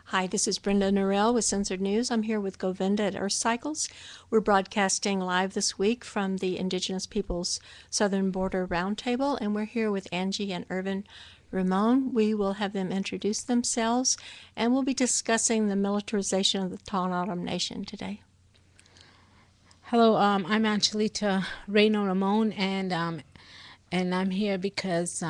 Hi, this is Brenda Norell with Censored News. I'm here with Govinda at Earth Cycles. We're broadcasting live this week from the Indigenous Peoples Southern Border Roundtable, and we're here with Angie and Irvin Ramon. We will have them introduce themselves, and we'll be discussing the militarization of the Tohono Nation today. Hello, I'm Angelita Reyno Ramon, and I'm here because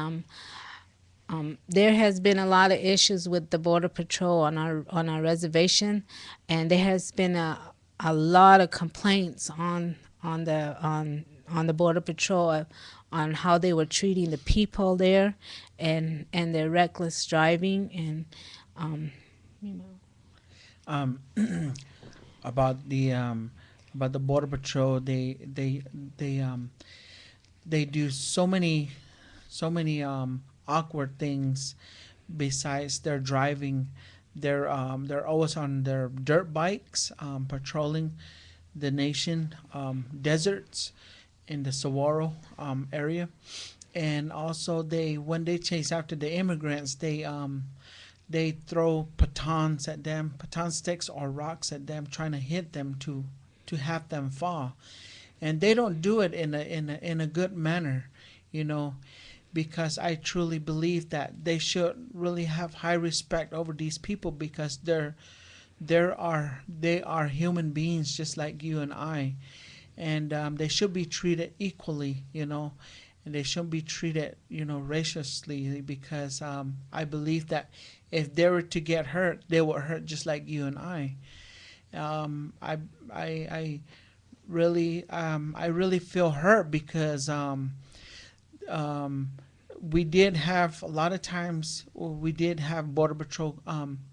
there has been a lot of issues with the border patrol on our reservation, and there has been a lot of complaints on the border patrol on how they were treating the people there, and their reckless driving and you know. um, about the border patrol. They they do so many awkward things besides their driving. They're always on their dirt bikes, patrolling the nation, deserts in the Saguaro area, and also they when they chase after the immigrants, they throw batons at them, baton sticks or rocks at them, trying to hit them to have them fall. And they don't do it in a good manner, you know, because I truly believe that they should really have high respect over these people because they are human beings just like you and I, and they should be treated equally, you know, and they shouldn't be treated, you know, raciously because I believe that if they were to get hurt, they would hurt just like you and I. Um, I, I I really feel hurt because um, we did have a lot of times we did have border patrol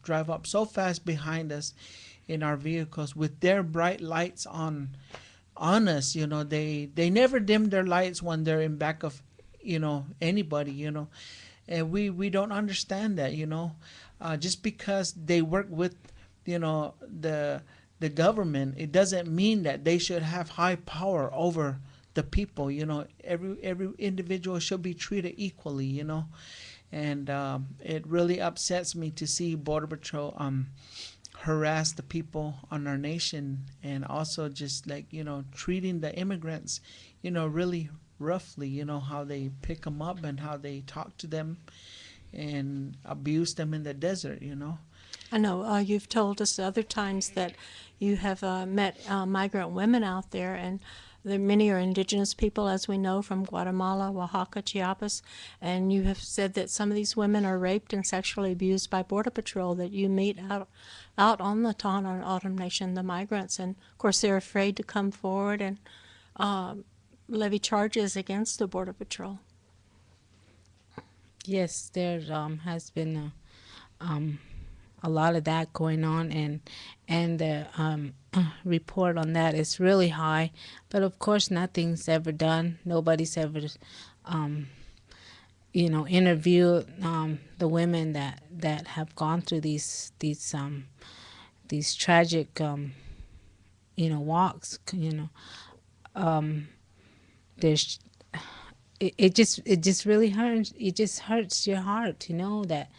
drive up so fast behind us in our vehicles with their bright lights on us. You know, they never dim their lights when they're in back of, you know, anybody, you know, and we don't understand that, you know, just because they work with, you know, the government, it doesn't mean that they should have high power over the people. You know, every individual should be treated equally, you know, and it really upsets me to see border patrol harass the people on our nation, and also just like, you know, treating the immigrants, you know, really roughly. You know how they pick them up and how they talk to them and abuse them in the desert, you know. I know you've told us other times that you have met migrant women out there, and many are indigenous people, as we know, from Guatemala, Oaxaca, Chiapas, and you have said that some of these women are raped and sexually abused by Border Patrol that you meet out on the Tohono O'odham Nation, the migrants, and of course they're afraid to come forward and levy charges against the Border Patrol. Yes, there has been a lot of that going on, and the report on that is really high, but of course nothing's ever done. Nobody's ever um, interviewed the women that have gone through these tragic walks. There's it just really hurts. It just hurts your heart to know that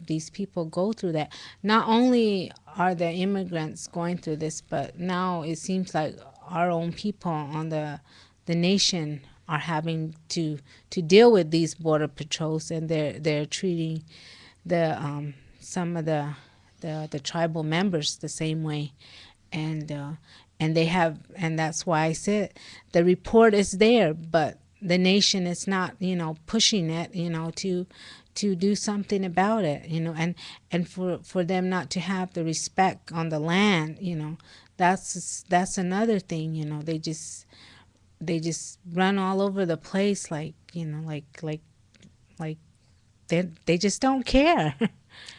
these people go through that. Not only are the immigrants going through this, but now it seems like our own people on the nation are having to deal with these border patrols, and they're treating the some of the tribal members the same way, and they have, and that's why I said the report is there, but the nation is not pushing it to do something about it, and for them not to have the respect on the land, that's another thing. They just run all over the place, like like they just don't care.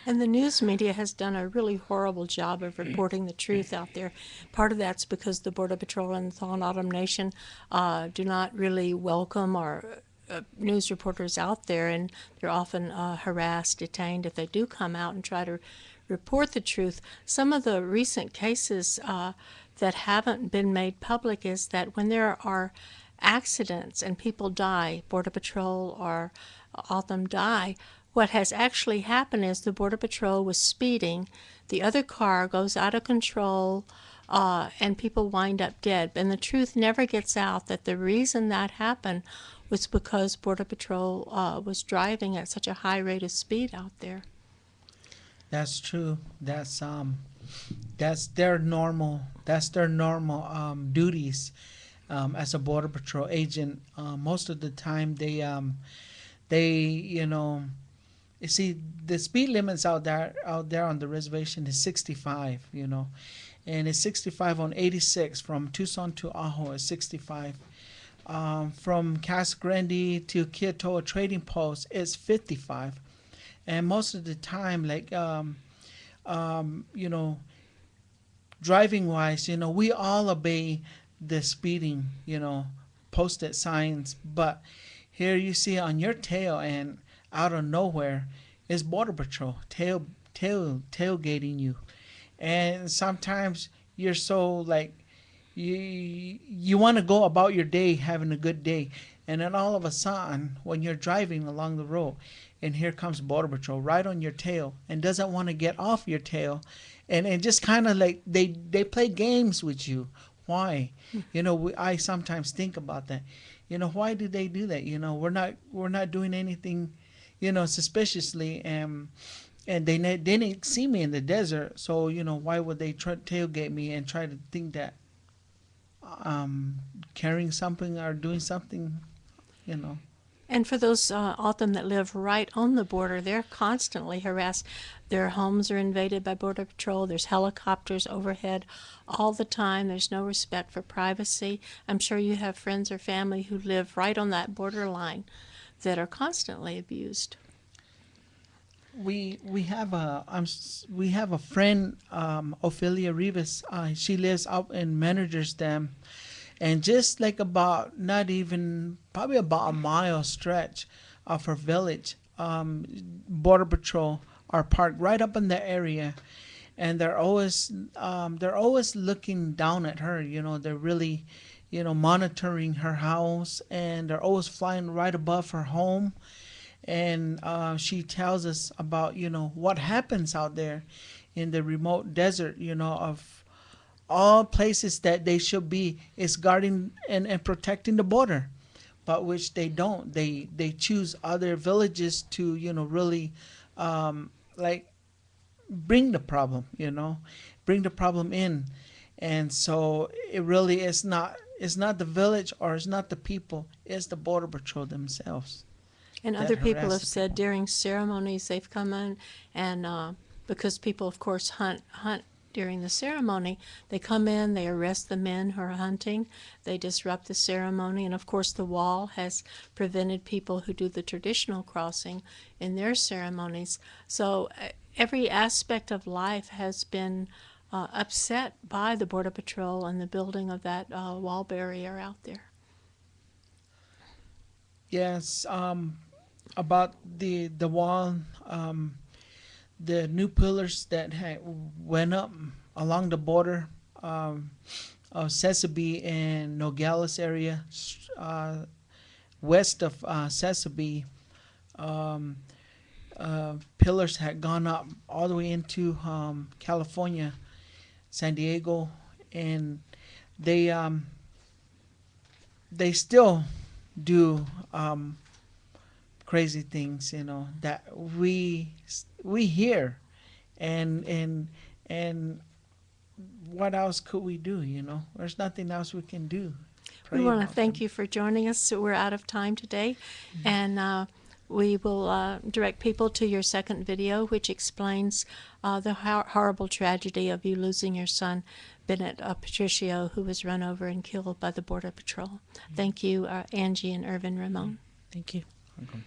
And the news media has done a really horrible job of reporting the truth out there. Part of that's because the Border Patrol and the Tohono O'odham Nation do not really welcome our news reporters out there, and they're often harassed, detained if they do come out and try to report the truth. Some of the recent cases that haven't been made public is that when there are accidents and people die, Border Patrol or all of them die, What has actually happened is the Border Patrol was speeding, the other car goes out of control, and people wind up dead. And the truth never gets out that the reason that happened was because Border Patrol was driving at such a high rate of speed out there. That's true. That's their normal. That's their normal duties as a border patrol agent. Most of the time, they you know, you see the speed limits out there on the reservation is 65. You know, and it's 65 on 86 from Tucson to Ajo is 65. From Casa Grande to Kyoto Trading Post is 55. And most of the time, like you know, driving wise, you know, we all obey the speeding, you know, posted signs. But here you see on your tail and out of nowhere is Border Patrol tailgating you. And sometimes you're so like you want to go about your day having a good day, and then all of a sudden when you're driving along the road and here comes Border Patrol right on your tail and doesn't want to get off your tail, and just kind of like they play games with you. Why? You know, I sometimes think about that. You know, why do they do that? You know, we're not doing anything, you know, suspiciously, and they didn't see me in the desert, so you know why would they tailgate me and try to think that carrying something or doing something, you know. And for those of them that live right on the border, they're constantly harassed. Their homes are invaded by Border Patrol. There's helicopters overhead all the time. There's no respect for privacy. I'm sure you have friends or family who live right on that borderline that are constantly abused. We have a friend, Ophelia Rivas. She lives out in Manager's Dam, and just like about not even probably about a mile stretch of her village, Border Patrol are parked right up in the area, and they're always looking down at her. You know, they're really, you know, monitoring her house, and they're always flying right above her home. And she tells us about, you know, what happens out there in the remote desert, you know, of all places that they should be is guarding and protecting the border, but which they don't. They choose other villages to, you know, really like bring the problem, you know, bring the problem in. And so it really is not, it's not the village or it's not the people, it's the Border Patrol themselves And that other people harass have the said people. during ceremonies they've come in and because people, of course, hunt during the ceremony, they come in, they arrest the men who are hunting, they disrupt the ceremony, and of course the wall has prevented people who do the traditional crossing in their ceremonies. So every aspect of life has been upset by the Border Patrol and the building of that wall barrier out there. Yes, about the wall, the new pillars that went up along the border um, of Sesame and Nogales area, uh, west of Sesame. Um, Pillars had gone up all the way into California, San Diego, and they um, they still do crazy things, you know, that we hear, and what else could we do? You know, there's nothing else we can do. We Pray want to about thank them. you for joining us. So we're out of time today, and we will direct people to your second video, which explains the horrible tragedy of you losing your son, Bennett Patricio, who was run over and killed by the Border Patrol. Thank you, Angie and Irvin Ramon. Thank you. Okay.